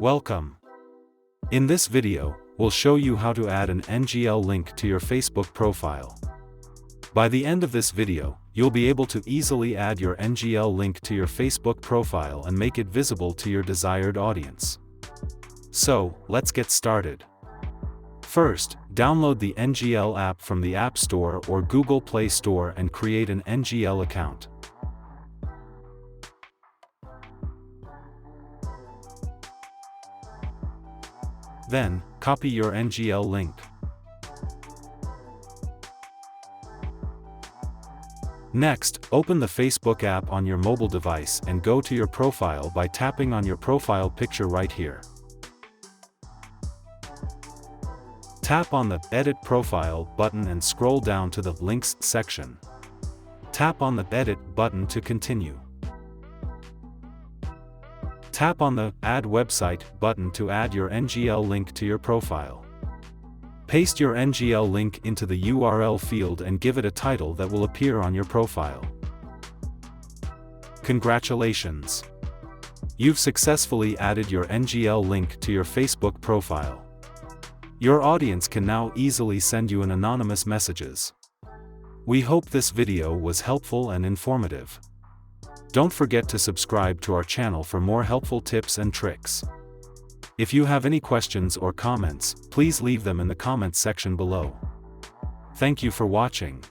Welcome. In this video, we'll show you how to add an NGL link to your Facebook profile. By the end of this video, you'll be able to easily add your NGL link to your Facebook profile and make it visible to your desired audience. So, let's get started. First, download the NGL app from the App Store or Google Play Store and create an NGL account. Then, copy your NGL link. Next, open the Facebook app on your mobile device and go to your profile by tapping on your profile picture right here. Tap on the Edit Profile button and scroll down to the Links section. Tap on the Edit button to continue. Tap on the Add Website button to add your NGL link to your profile. Paste your NGL link into the URL field and give it a title that will appear on your profile. Congratulations! You've successfully added your NGL link to your Facebook profile. Your audience can now easily send you anonymous messages. We hope this video was helpful and informative. Don't forget to subscribe to our channel for more helpful tips and tricks. If you have any questions or comments, please leave them in the comments section below. Thank you for watching.